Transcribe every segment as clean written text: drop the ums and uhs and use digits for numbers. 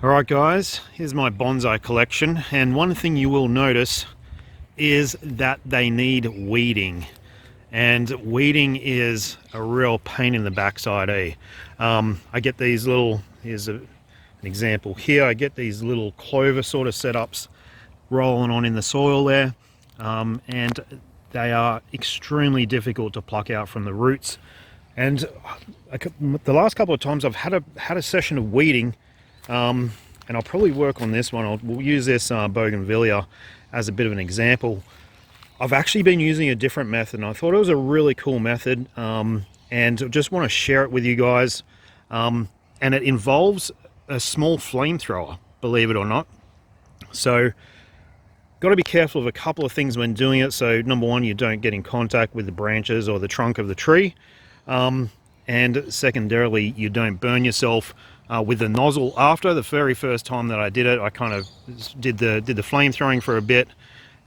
Alright guys, here's my bonsai collection, and one thing you will notice is that they need weeding. And weeding is a real pain in the backside, eh? I get these little, here's an example here, I get these little clover sort of setups rolling on in the soil there, and they are extremely difficult to pluck out from the roots. And the last couple of times I've had a session of weeding, and I'll probably work on this one. We'll use this bougainvillea as a bit of an example. I've actually been using a different method, and I thought it was a really cool method, and just want to share it with you guys. And it involves a small flamethrower, believe it or not. So got to be careful of a couple of things when doing it. So number one, you don't get in contact with the branches or the trunk of the tree. And secondarily, you don't burn yourself with the nozzle. After the very first time that I did it, I kind of did the flame throwing for a bit,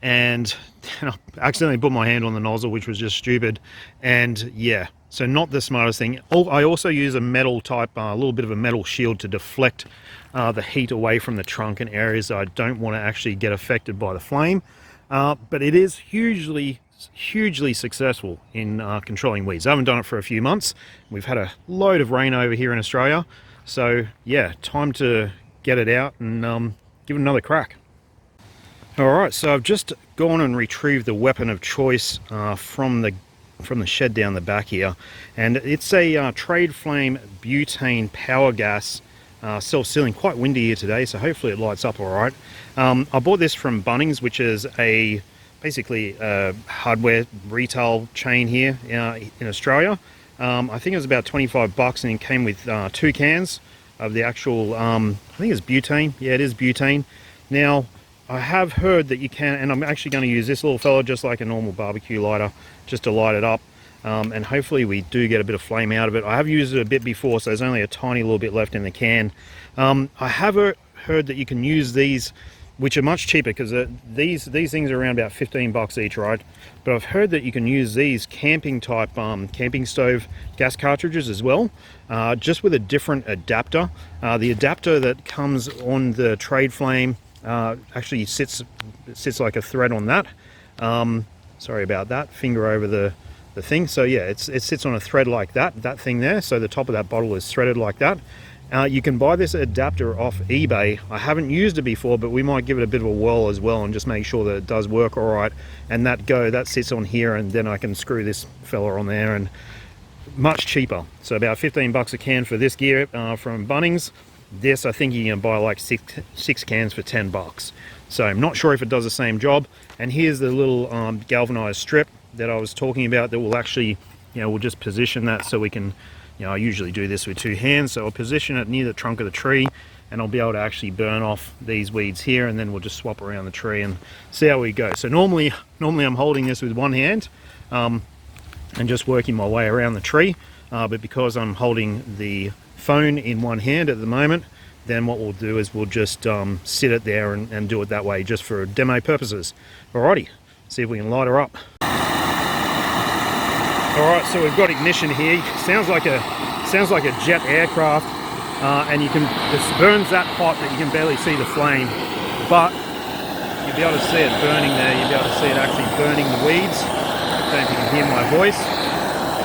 and I accidentally put my hand on the nozzle, which was just stupid. And yeah, so not the smartest thing. I also use a metal type, a little bit of a metal shield to deflect the heat away from the trunk in areas that I don't want to actually get affected by the flame. But it is hugely successful in controlling weeds. I haven't done it for a few months. We've had a load of rain over here in Australia, so yeah, time to get it out and give it another crack. Alright, so I've just gone and retrieved the weapon of choice from the shed down the back here, and it's a trade flame butane power gas self-sealing. Quite windy here today, so hopefully it lights up alright. I bought this from Bunnings, which is basically a hardware retail chain here in Australia. I think it was about 25 bucks, and it came with 2 cans of the actual, I think it's butane. Yeah, it is butane. Now, I have heard that you can, and I'm actually going to use this little fella just like a normal barbecue lighter, just to light it up, and hopefully we do get a bit of flame out of it. I have used it a bit before, so there's only a tiny little bit left in the can. I have heard that you can use these, which are much cheaper, because these things are around about 15 bucks each, right? But I've heard that you can use these camping type camping stove gas cartridges as well, just with a different adapter. The adapter that comes on the trade flame actually sits like a thread on that. Sorry about that, finger over the thing. So yeah, it sits on a thread like that thing there. So the top of that bottle is threaded like that. You can buy this adapter off eBay. I haven't used it before, but we might give it a bit of a whirl as well and just make sure that it does work all right. And that sits on here, and then I can screw this fella on there, and much cheaper. So about 15 bucks a can for this gear from Bunnings. This, I think you can buy like six cans for 10 bucks. So I'm not sure if it does the same job. And here's the little galvanized strip that I was talking about that will actually, we'll just position that so we can, I usually do this with 2 hands, so I'll position it near the trunk of the tree, and I'll be able to actually burn off these weeds here, and then we'll just swap around the tree and see how we go. So normally I'm holding this with 1 hand and just working my way around the tree, but because I'm holding the phone in 1 hand at the moment, then what we'll do is we'll just sit it there and do it that way, just for demo purposes. Alrighty, see if we can light her up. Alright, so we've got ignition here. Sounds like a jet aircraft, and it burns that hot that you can barely see the flame, but you'll be able to see it burning there. You'll be able to see it actually burning the weeds. I don't know if you can hear my voice.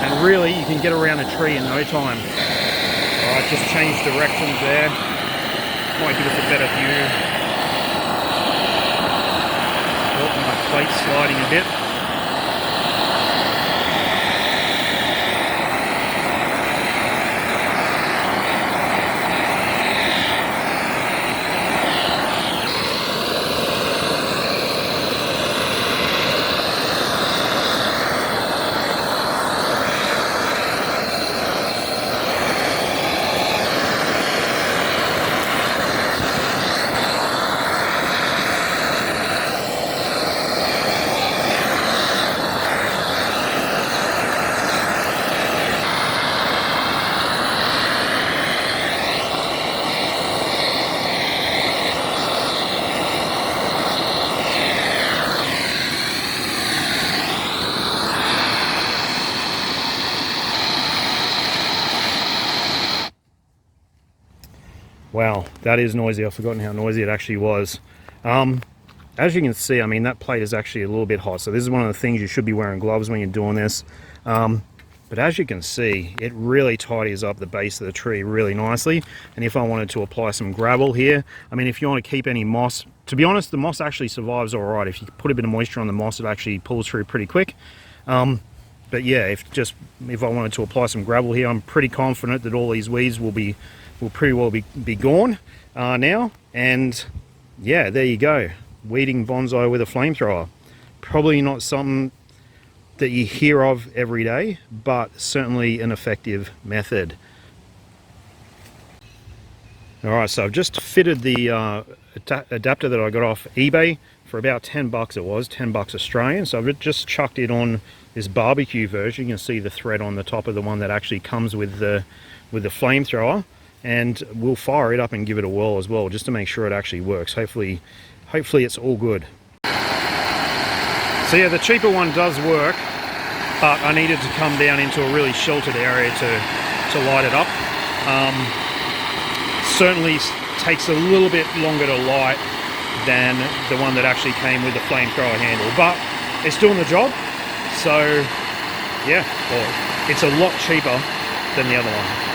And really, you can get around a tree in no time. Alright, just change directions there. Might give us a better view. Oh, my plate's sliding a bit. That is noisy. I've forgotten how noisy it actually was. As you can see, I mean, that plate is actually a little bit hot. So this is one of the things you should be wearing gloves when you're doing this. But as you can see, it really tidies up the base of the tree really nicely. And if I wanted to apply some gravel here, I mean, if you want to keep any moss, to be honest, the moss actually survives all right. If you put a bit of moisture on the moss, it actually pulls through pretty quick. But yeah, if I wanted to apply some gravel here, I'm pretty confident that all these weeds will pretty well be gone now. And yeah, there you go. Weeding bonsai with a flamethrower. Probably not something that you hear of every day, but certainly an effective method. All right, so I've just fitted the adapter that I got off eBay for about 10 bucks. It was 10 bucks Australian. So I've just chucked it on this barbecue version. You can see the thread on the top of the one that actually comes with the flamethrower, and we'll fire it up and give it a whirl as well, just to make sure it actually works. Hopefully it's all good. So yeah, the cheaper one does work, but I needed to come down into a really sheltered area to light it up. Certainly takes a little bit longer to light than the one that actually came with the flamethrower handle, but it's doing the job. So yeah, well, it's a lot cheaper than the other one.